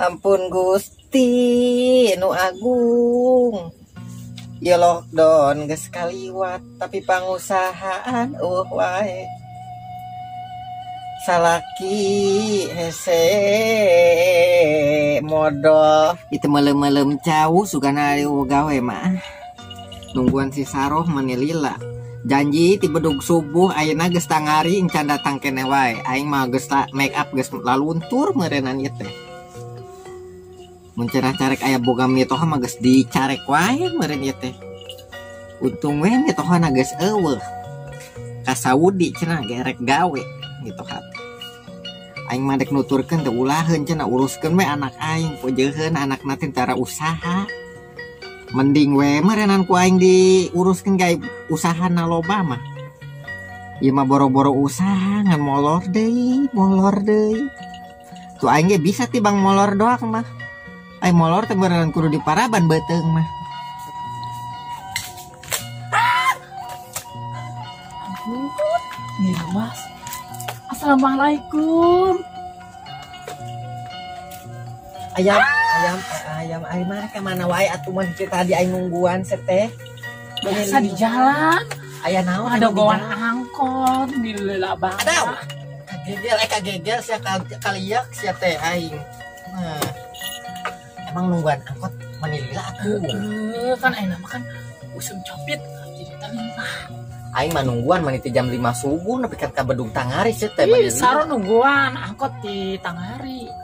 Ampun Gusti nu agung, ya lockdown geus kaliwat tapi pangusahaan wae. Salaki hese modal itu melem-melem jauh sugana gawe mah. Nungguan si Saroh manilila. Janji ti bedug subuh ayeuna geus tangari encan datang keneh wae. Aing mah geus make up geus laluntur meureunna ieu teh. Mun cenah carek aya boga mitoha mah geus dicarek wae meureun ieu teh. Untung we mitohana geus eueuh. Ka Saudi cenah gerek gawe mitoha. Aing mah dek nuturkeun teu ulaheun cenah uruskeun we anak aing, pojeuheun anakna teh tara usaha. Mending we meureunan ku aing diuruskeun gawe usahana loba mah. Ieu mah boro-boro usaha ngan molor deui. Tu aing ge bisa ti bang molor doang mah. Ai molor teh beneran kudu diparaban beuteung mah. Ampun, nih Mas. Assalamualaikum. Ayam aing mah ka mana wae atuh mah kita tadi aing nungguan teh. Biasa di jalan. Aya naon Ada gowan angkot di lelabang. Ada. Kagegel sia kaliak sia teh aing. Nah. Emang nungguan angkot manilila atuh. Kan ayeuna mah kan usum copit jadi talintah. Aing mah nungguan mah ti jam 5 subuh nepi ka bedug Tangari sia teh. Saro nungguan angkot di Tangari.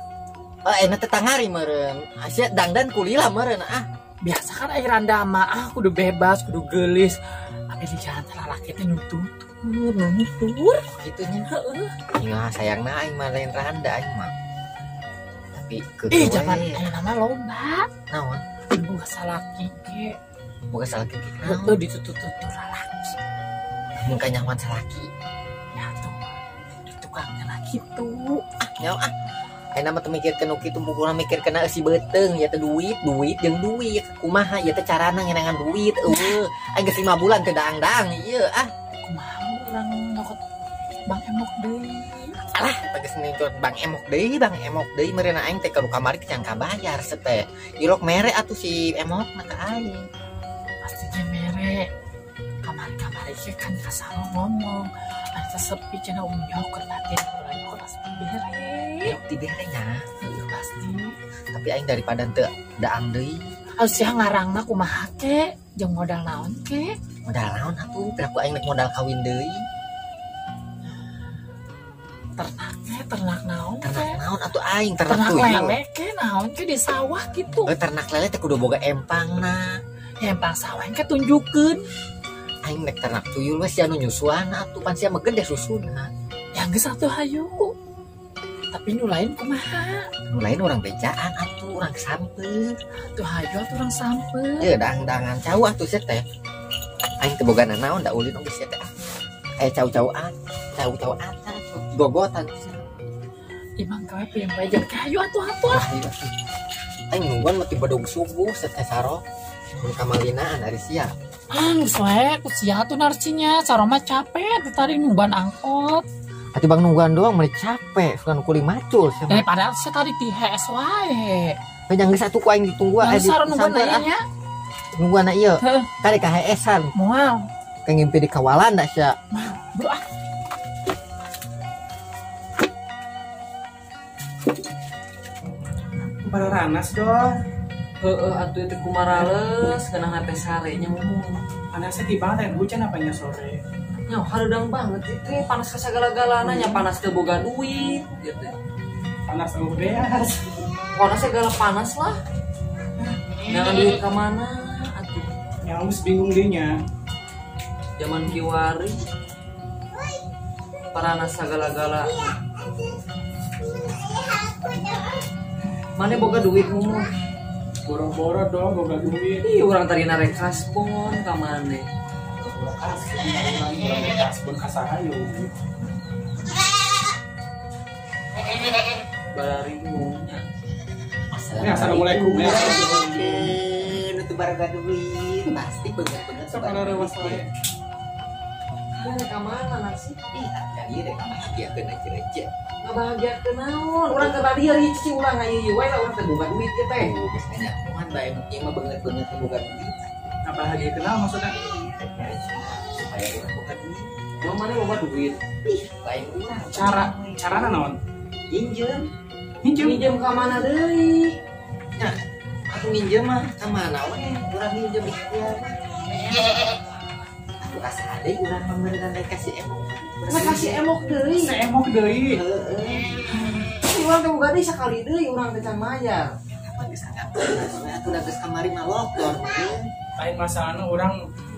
Enak tetangari meren, asyik dangdan kulila meren Biasa kan air randa mah kudu bebas, kudu gelis. Tapi di jalan lalaki teh nutur. Gitunya. Ingat sayangna aing mah lain randa aing mah. Tapi jangan aya nama lomba. Naon? Boga salaki ge. Boga salaki ge. Heuh ditutur-tutur lalaki. Mun ka nyaman salaki. Ya tuh. Di tukangnya lagi tuh. Nyawa Ayeuna mah teu mikirkeun nu kitu pukulna mikirkeun si beuteung ya teh duit jeung duit. Kumaha ieu teh carana ngeunangan duit eueuh. Aing geus 5 bulan teu daang-daang ieu Kumaha urang nyokot Bang Emok deui. Alah eta geus nyokot Bang Emok deui meureunna aing teh kudu kamari can kabayar teh. Irok mere atuh si Emokna ka aing. Pasti ge mere. Kamari ge kan kasaro ngomong. Asa sepi cenah umnyok keur latihan urang nyokot pasti bere. Ti berenya pasti. Tapi aing daripada teu daang deui. Sia ngarangna kumaha ke? Jeung modal naon ke? Modal naon atuh? Piraku aing modal kawin deui. Ternak naon? Ternak naon atuh aing? Ternak lele ke naon ke di sawah gitu. Ternak lele teh kudu boga empangna. Ya empang sawah ke tunjukeun. Aing nek ternak tuyul we sia nu nyusuan atuh pan sia mah gede susuna. Ya geus atuh hayu. Tapi nu lain kumaha? Nu lain orang becaan atuh, orang kesampeur. Tuh hayu atuh urang sampeur. Ye dang-dangan cau atuh sia teh. Aing teu bogana naon da ulin oge sia teh. Cau-cauan atuh. Gogotan. Imang kawe pieu bae jeung kayu atuh. Aing nungguan mah ti bedug subuh sia teh Saro. Mun kamalinaan ari sia. Geus we ku sia atuh narsinya, Saro mah capek tadi nungguan angkot. Ati bang nungguan doang meni capek, sukan kuli macul sia. Padahal sia tadi ti HS wae. Jangan geus atuh ku aing ditunggu di Saro nungguan aya nya. Nungguan ieu. Kali ka HS-an. Moal. Ka ngimpi di kawalan da sia. Bro Pada ranas dong. Atuh itu kumarales kana HP sarenya ngomong. Panasnya di banget hujan apanya sore. Nya hareudang banget itu panas ka sagala-galana nya panas teu boga duit gitu. Panas teu beas. Panas segala panas lah. Jangan duit ka mana atuh. Yang harus bingung dinya. Zaman kiwari. Panas segala-gala. Mana boga duit ngomong. Boro-boro dong boga duit. Ih urang tadi narek kaspon ka mane. Kaspon kasahayu. Barari ngomongnya. Assalamualaikum. Nutu baraga duit pasti bener-bener Sok kana rewas wae. bahagia nih kamana nasi? Ih, jadi deh bahagia kena cerece. Nggak bahagia kenaon? Orang ke tadi hari cici ulang aja yuk, wae lah orang terbuka duit kita teh. Biasanya cuman bae mungkin mah banget bukan duit. Nah bahagia kenal maksudnya? Supaya kita bukan duit. Yang mana mau buat duit? Ih, lain urang. Carana naon? Injem. Minjem ke mana deui? Nah, aku minjem mah kemana we? Urang minjem ikhtiar. Aku kasih ade urang pemberian kasih emok. Saya kasih emok deui. Seemok deui. Urang teh boga deui sakali deui urang teh can mayar. Aku udah geus kamari mah lockdown. Lain masalahnya orang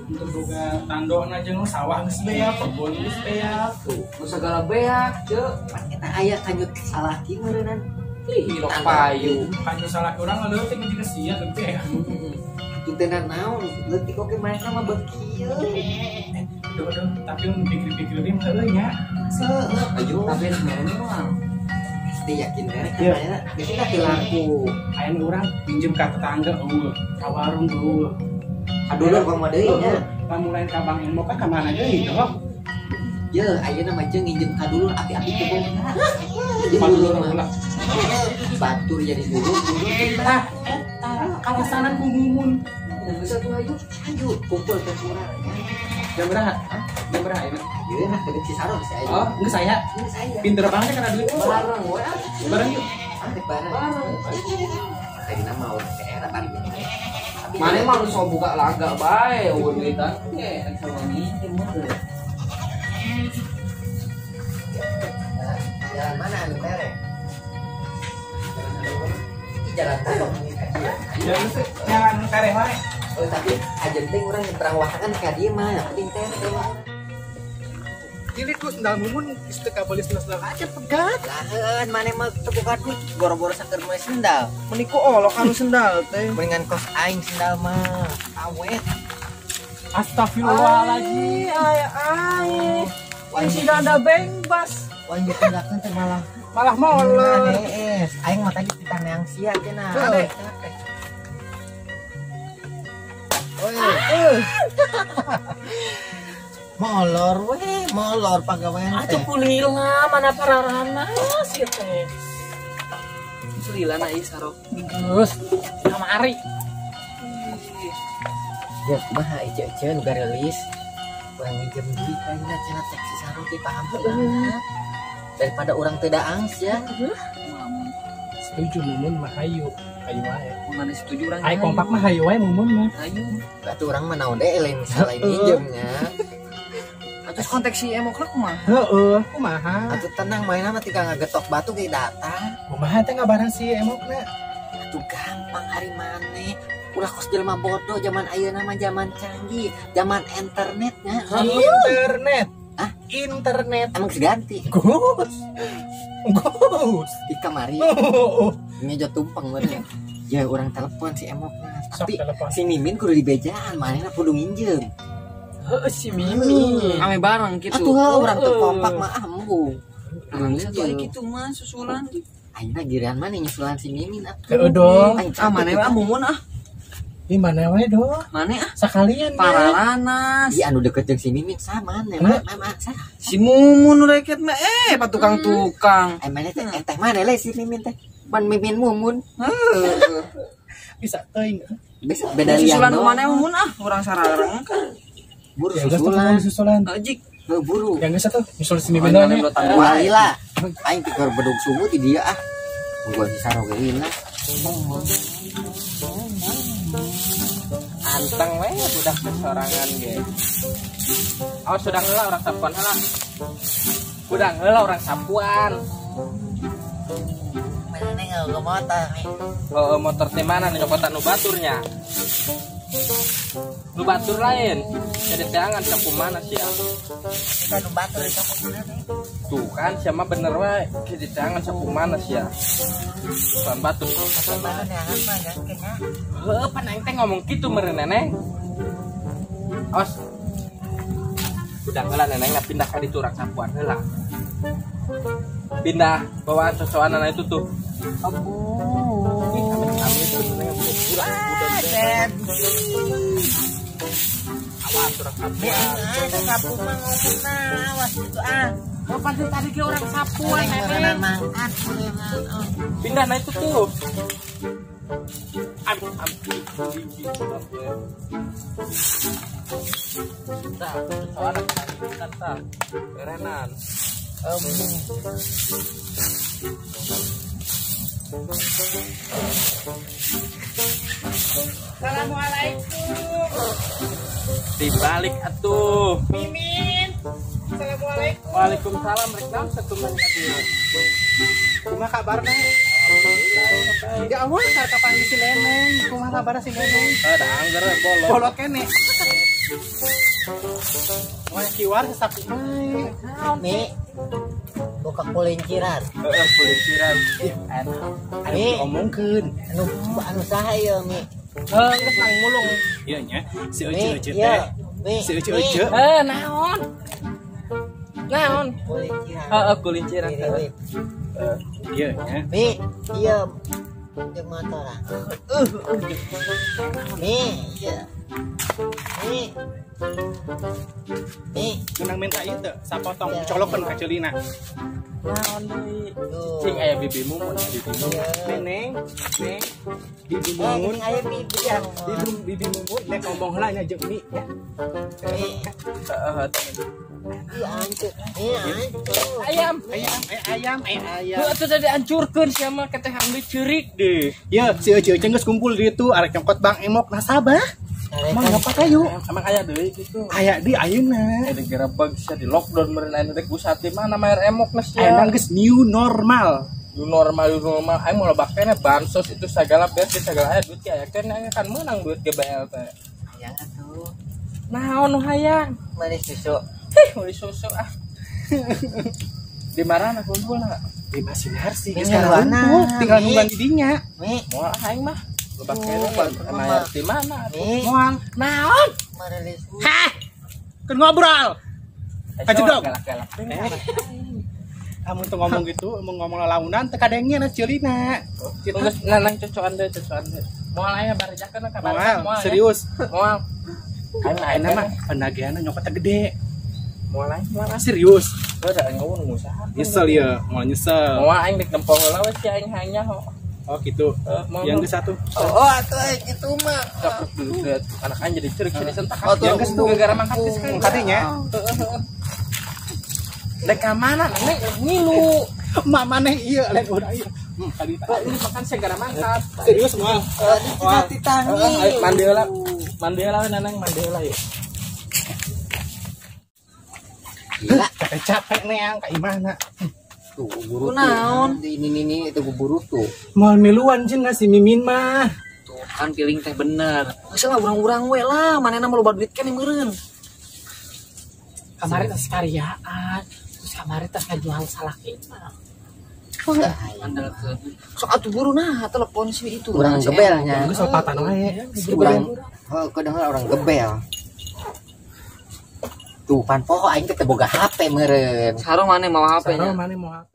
untuk boga tandona jeung sawah geus beak, kebun geus beak. Tuh, Nu segala beak, ceuk. pan kita aya kanyut salaki meureunnan. Ih, hilok payu. Kan salah orang leutik jeung sia teh. Itu tenan naon, leutik oge mereka mah bekieu. Duh, tapi mun pikir-pikirin heeh nya. Ayo, Tapi sebenarnya mah pasti yakin mereka Iya. kayaknya geus teh laku. Aya nu urang pinjem ka tetangga eueuh, ka warung eueuh. Kadulur ka mah deui nya. Lamun lain ka Bang Emo ka mana deui, Dok? Ye, ayeuna mah jeung nginjem kadulur api-api teh bongkar. Padulur ulah. Batur jadi dulu Tah, kalasanan ku mumun. bisa tuh ayo. ayo kumpul ke kurang Jam berapa? Jam berapa ini? ayo nah ke si Saro bisa ayo Oh, enggak saya. ini saya Pinter banget karena duit. Bareng we. Bareng yuk. angkat barang Bareng. tadi nama orang daerah bari ini Mana mah lu sok buka laga bae, eueuh duitan ge sama minjem mah. jalan mana anu merek jalan tolong Jangan kareh wae. oh tapi aja penting orang yang terang wahakan ka dia mah yang penting teh Ini tuh sendal mumun istri kabeli sendal aja pegat. lahan mana mah terbuka duit boro-boro saker mah sendal Meniku olok anu sendal teh. mendingan kos aing sendal mah awet Astagfirullahaladzim. Ay. Yang si dada bebas. wah yang ditinggalkan teh malah Malah molor. es aing mah tadi kita neang sia cenah Ade. molor weh molor pagawean Atuh pulila mana pararana sih teh. Lila na ieu sarok. Terus kamari. ya kumaha ieu nu garelis urang minjem duit kayaknya cenah cek si Saro teh paham banget daripada orang teu daang ya Setuju mumun mah hayu. Hayu wae. Mana setuju urang. Ai kompak mah hayu wae mumun mah. Ayo. atuh urang mah naon deui lain misalnya minjemnya Atus konteks si emok kumaha? Heeh, kumaha? atuh tenang mainan mah tinggal ngagetok batu ge datang Kumaha teh ngabarang si emokna? atuh gampang hari maneh ulah kos jelema bodoh zaman ayeuna mah zaman canggih zaman internetnya Internet. Hah? Internet. emang seganti Gus. Gus. di kamari Oh. ngejo tumpeng bener ya orang telepon si emokna Sok tapi telepon. si Mimin kudu dibejaan manehna kudu minjem Heeh si Mimi. Ame bareng gitu. atuh urang teu kompak mah embung Urang satu aya kitu mah susulan. ayeuna giliran mana nyusulan si Mimin atuh Heeh dong. Aing Ah mana we mumun ah. Di mana wae dong? Mana ah? Sekalian ya. Paralanas. di anu deket jeung si Mimin sama Hah? mama sa Si mumun reket mah patukang-tukang. mana teh teh mana le si Mimin teh pan Mimin mumun Heeh. Bisa teuing. bisa beda liang Susulan doang mana mumun ah, urang sarareng. buru Ya geus susulan tuh susulan. Ajik. buru Yang geus atuh nyusul sini Oh, bener mana nih. lo tanda Wali lah, aing pikir bedug subuh di dia ah. Gua si Saro ge lina. Anteng we budak kesorangan ge. Oh sudah heula orang sapuan heula. Udah heula orang sapuan. Mana nengel ke motor nih. Oh motor teh mana nu nyokotan nu baturnya? Nu batur lain. Jadi jangan sapu mana sia. Kita nu batur itu kok mana nih. Tuh kan siapa bener wae. Jadi jangan sapu mana sia. Tuan batur. Mana neangan mah gangkengnya. Heuh paneng teh ngomong kitu meureun neneng. Os. Udah heula nenengna pindah ka ditu urang sapuan heula. Pindah bawaan sosokan itu tuh. sapuan turang Dia sapuan. ada sapu mah ngomong awas itu Oh, pasti tadi ke orang sapuan Merenan nenek. mangkat merenan. Pindah nah itu tuh. Gigi. Nah, soalnya kita kerenan. Assalamualaikum. Dibalik atuh. Mimin. Assalamualaikum. Waalaikumsalam. Rekam satu menit aja. Kumaha kabarna? Ya Allah, kapan si Neneng? Kumaha kabar si Neneng? Ada anggar bolong. Bolot kene. Mau kiwar sapi. Mi buka kulinciran. Polisiran. Mi Ngomongkeun. anu saha ieu Mi? Geus nang mulung. Ieu nya, si Mi Ece ieu. teh. Mi Si Ece. Naon? Naon? kulinciran. Kulinciran. Mirip. Ieu nya. Mi ieu jeung motoran. Mi ieu. Mi. Mi Menang minta ieu teh, sapotong colokeun ka ceulina. Naon deui? tuh. Cing aya bibimu mun bibimu. Ieu. Neneng, Neng, bibi Oh, mumun, gini aya bibi yang bibi mumun, nek ngomong heula nya jeung mi ya. Mi Heeh. ieu ancur. Mi ancur. Ayam. Ayam. Lu atuh tadi hancurkeun sia mah keteh ambil ceurik deh. Ya, si Ece geus kumpul di ditu arek nyokot Bang Emok nasabah. Emang ngapa kayu? Emang aya deui gitu. Aya di ayeuna. Ada gerebeg sia di lockdown meureun anu rek pusat di mana maer emok na sia. Emang geus new normal. New normal aing mau lebak kene bansos itu segala beres di segala aya duit aya kene aya kan menang duit GBL teh. Hayang atuh. Naon nu hayang? Manis susu. Uli susu ah. Di mana kumpulna? Di Masinar sih. Di Sekarang mana? kumpul, tinggal nungguan di dinya. Mi Moal aing mah. Lebak kene Oh, maer di mana? Mi Moal. Naon? marilis. Hah? Kan ngobrol. Kajedog. Galak-galak. Kamu tuh ngomong gitu, mau ngomong launan teu kadengnya na ceulina. Terus nanang cocokan deh. Moal aya barajakeun ka Moal, ya. serius. Moal. Ayeuna mah penagihanna nyokot teh gede. Moal Serius. udah ngawun ngusaha. Nyesel ya, mau nyesel. Moal aing dek nempel heula we si aing hanya ho. Oh gitu. Yang ke satu. Oh, atuh gitu mah. Dapat dulu lihat anak aing jadi cerik jadi sentak. Oh, tuh, Yang geus tuh gara-gara mangkatis kan. Katinya. Dek ka mana neng ngilu. Mak maneh ieu lain urang ieu. Tadi Ini makan segara mangkat. serius moal. Di tangi. Mandela neneng Mandela yuk. Gila. Capek neang ka imana. Tuh, buru naon? Ini itu buru tuh. Moal miluan cenah si Mimin mah. Tuh kan piling teh bener. Masalah urang-urang we lah, manehna mah loba duit kan meureun. Kemarin tas karyaan, terus kemarin tas ngajual salaki mah. Andalkeun. Sok atuh buru nah telepon si itu. Urang gebelnya. Geus opatan wae. Urang kedengar orang gebel. Tuh pan poho aing teh boga HP meureun. Sarong maneh mau HP Sareng nya. maneh mau HP.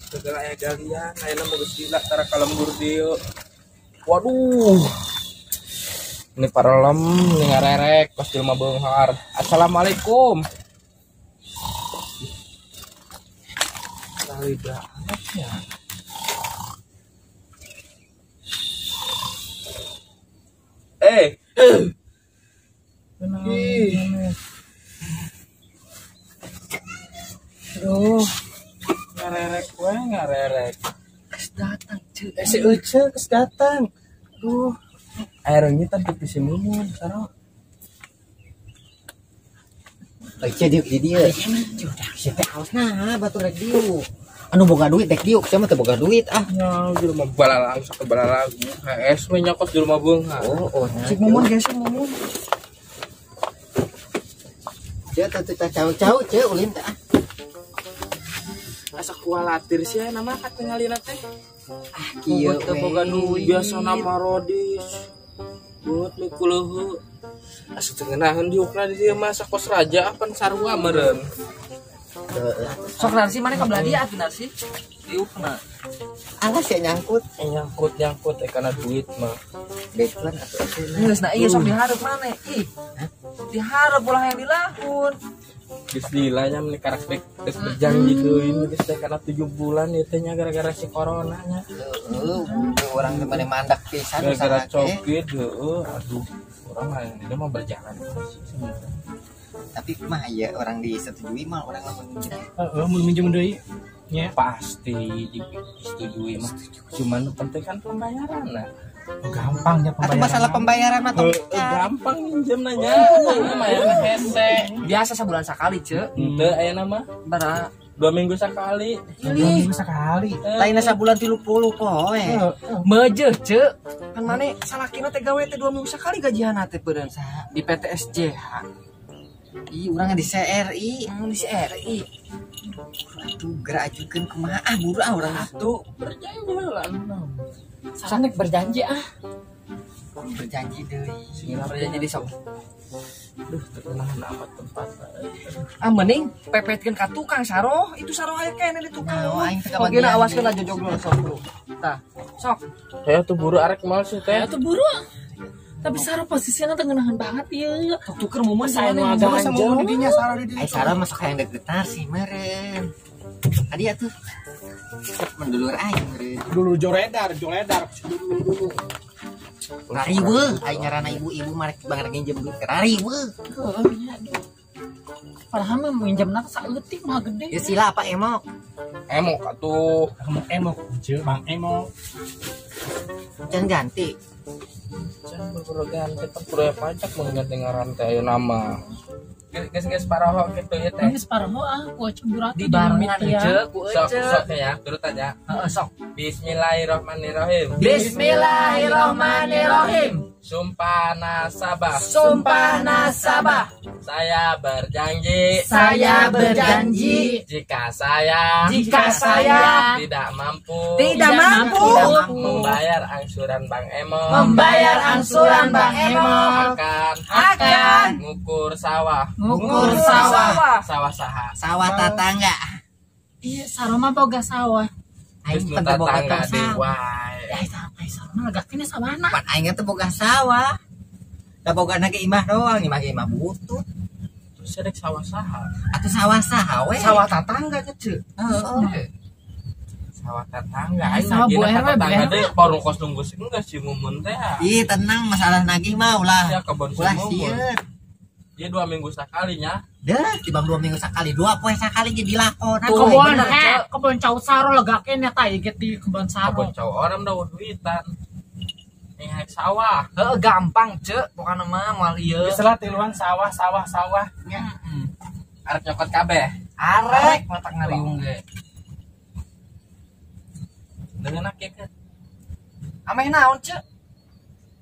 Segala aya galian, ayeuna mah geus gila tara kalembur dieu. Waduh. Ini paralem, ini ngarerek, pas jelema beunghar. Assalamualaikum. Kali banget ya. Aduh. Ngarerek gue, ngarerek. Geus datang cuy. Si Ece geus datang. Duh. Airnya tadi di sini sareng. Ece diuk di dieu. Si teh aos nah batur rek diuk. Anu boga duit dek diuk, saya mah teu boga duit ah. Ya, di rumah balalang, sok balalang. HS we nyokot di rumah beunghar. Oh, nah. Si Mumun geus Mumun. Dia tuh cau-cau ce ulin teh ah. Asa kualatir sih nama kat tinggalina teh. Kieu Teu boga duit biasa nama Rodis. nyangkut nu kuluhu asup tengenahan diukna di dieu mah sakos raja apan sarua meureun. Sok narsi mana ka beladi atuh narsi diukna. Alas ya nyangkut. Nyangkut kana duit mah. Betulan atuh. Geus na ieu sok dihareup mana? Ih. Dihareup ulah yang dilahun. Geus dilanya meni karak geus berjanji deui geus teh kana 7 bulan ieu teh nya gara-gara si corona nya. Orang teh mane mandak pisan Gara-gara cokit aduh. Orang mah ini mah berjalan sih sebenarnya. Tapi mah ya orang disetujui mah orang lamun Mun minjem deui nya. Pasti disetujui mah. Cuman penting kan pembayaran nah. Gampang ya atau masalah pembayaran mah Gampang minjem nanya. Lumayan hese. Biasa sebulan sekali, Ceu. Henteu aya nama Bara 2 minggu sekali. Ini sekali. lainnya sabulan 30 poe. Meujeuh, Ceu. Kan mane salakina teh gawe teh 2 minggu sekali gajian teh beureun di PTSJH. Ih urang di CRI. Di CRI. Atuh gerak ajukeun kumaha buru urang Atuh Berjanji heula. Sanek berjanji berjanji deui. sing berjanji di sok. Duh, terkenahan amat tempat. Mending pepetkeun ka tukang saroh, itu saroh aya kene di tukang. Nah, aing teh Oke, kabagian awaskeun lah jojog dulu sok dulu. Tah, sok. Saya tuh buru arek mal sih teh. ya tuh buru tapi Sarah posisinya tengenahan banget ya Tok tuker momen saya mana? nu agak anjol Ai sarah masuk hayang deketar sih meureun. Tadi atuh mendulur aing meureun. Dulu joredar. Dulu. Rariweuh, aing ngaranna ibu-ibu marek banget nginjem duit ke rariweuh. padahal mah minjemna saeutik mah gede Ya sila apa emok? Emok atuh. Emok, Bang Emok. Jangan ganti. Jangan berperogan kita perlu pajak mengganti ngaran teh ayeuna nama. Geus paraho kitu ya teh. ini separuh gua cemburu Di barengan ya Ceu, ku Sok Ceu. sok ya, turut aja. Heeh, sok. Bismillahirrahmanirrahim. Bismillahirrahmanirrahim. Sumpah nasabah. Sumpah nasabah. Saya berjanji Saya berjanji jika saya tidak mampu tidak mampu membayar angsuran Bang Emo membayar angsuran Bang Emo akan ngukur sawah sawah saha Sawah tetangga. iya Sarah mah boga sawah Aing geus teh nu boga tetangga sawah. deui wae. Sarah mah legakeun sabana Pan aing teh boga sawah. Da bogana ge imah doang, imah butut. Terus ada sawah saha Atuh sawah saha we? sawah tetangga nya Ceu. Heeh. sawah tetangga Nah, aing sawah nagih Bu RW, tetangga Bu deui porong kos nunggu sih enggak sih mumun teh Ih tenang masalah nagih mah ulah. ya kebon Ulah mumun sieun. dia 2 minggu sekali nya Dah, tibang 2 minggu sekali, 2 poe sekali jadi lakon. Tuh, kebon bener, Ceu. kebon cau Sarah legakeun ya tah ieu di kebon kebon Sarah cowok orang daun duitan ini hek sawah Heeh, gampang Ceu, pokona mah moal ieu. Setelah tiluan sawah. arep nyokot kabeh Arek matak ngariung ge. dengan akeh Ameh naon Ceu?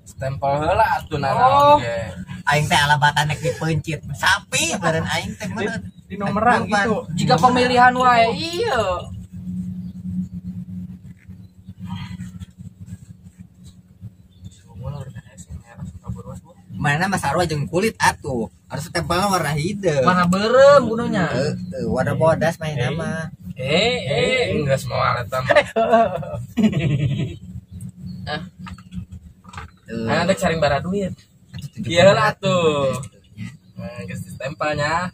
stempel heula atuh Oh. nanaon ge Aing teh alabatan nek dipencit. Sapi beureun aing teh meureun. Di nomeran gitu. Jika pemilihan wae iya. Mana Mas Arwa jeung kulit atuh. Harus tempelna warna hideu. Mana beureum kudunya. Warna bodas main nama. enggak semua alat tambah ada cari bara duit iya lah tuh geus stempelnya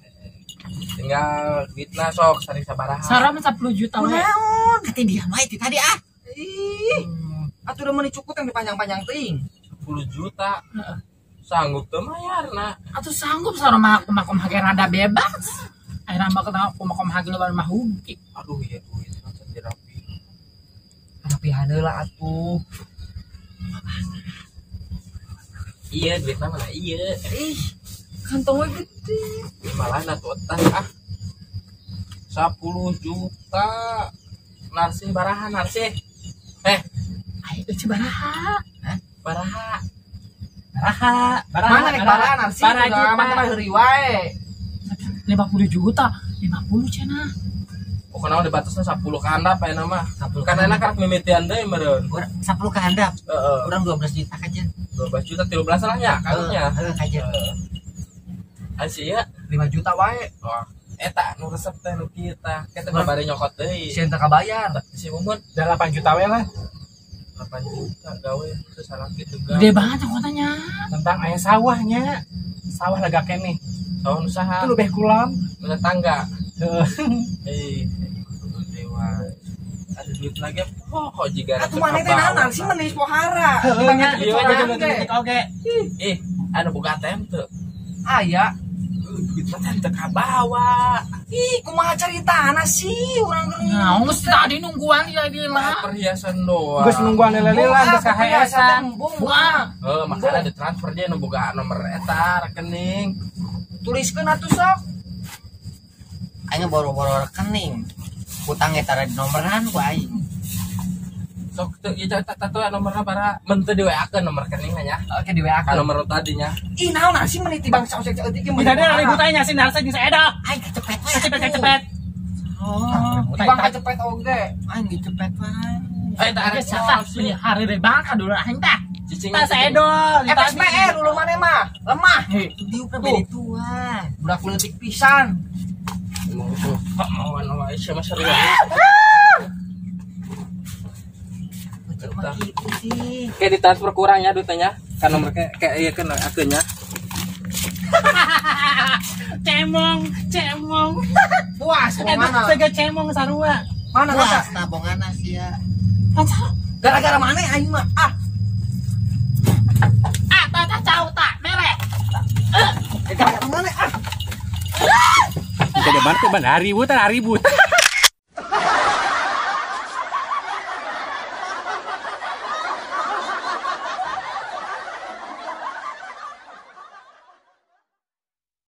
tinggal duitna sok cari sabaraha Sarah mah 10 juta we Naon? Kati dia mah itu tadi ah. Ih. Atuh udah meuni cukut yang dipanjang-panjang teuing. 10 juta sanggup tuh mayarna atuh sanggup Sarah mah kumaha ge rada bebas ayeuna mah kenapa kumaha ge lebar mah hugi aduh iya duit macam dirapi Rapihan heula atuh. iya duitna mana iya Ih, kantong we gede. malah natutan 10 juta narsi baraha narsi ayo cibaraha baraha Mana nek barahan sih? Bara juta. Mana heuri wae. 50 juta 50 cenah pokoknya udah batasnya 10 kandap ya nama karena enak kan mimitian deh meren 10 ke handap. heeh Kurang 12 juta aja. 12 12 juta 13 lah ya kalungnya. Kajet. Asih ya 5 juta wae. oh eta nu resep teh nu kieu tah kita bari nyokot deui Si ente kabayar. si Mumun 8 juta we lah 8 juta gawe terus salah gitu Gede banget kotanya. tentang aya sawahnya sawah lega keneh tahun usaha itu lebih kulam punya tangga dewa ada duit lagi kok jika Atuh maneh teh naon sih menis pohara. banget Iya, jadi oke anu boga ATM tuh Aya. duit mah teh kabawa Ih, kumaha caritana sih urang geuning. Nah, geus tadi nungguan ya dia lah. perhiasan doang geus nungguan lele-lele geus KHS-an Wah, makanya ditransfer dia nu boga nomor eta rekening Tuliskeun atuh sok. Aing boro-boro rekening. Hutang eta di nomoran ku aing. sok teu ieu tatu nomorna bara menteu di WA-keun nomor rekeningna nya Oke di WA ka nomor tadinya Ih, naon sih meniti bangsa osek eutik ge Tidak ada ribut aja sih narsa jeung saeda. Aing kecepet we. Cepet. Oh, bang kacepet oge. Aing dicepet wae. eta ada ada siapa beli hari dari bangka dulu aing tah. cicing Tas edol. FSPR dulu mana mah? Lemah. Diuk beli tua. Budak leutik pisan. emang itu mau anu wae sia mah serius Cuma gitu sih. kayak ditransfer kurangnya duitnya kan nomor kayak iya kan akunnya Cemong. Puas mana? Sega cemong sarua. Mana Wah, kata? tabongan sia. Gara-gara mana aing mah? Tata cau tak mere. Gara-gara mana? Kita debat teh ban 1000 teh 1000.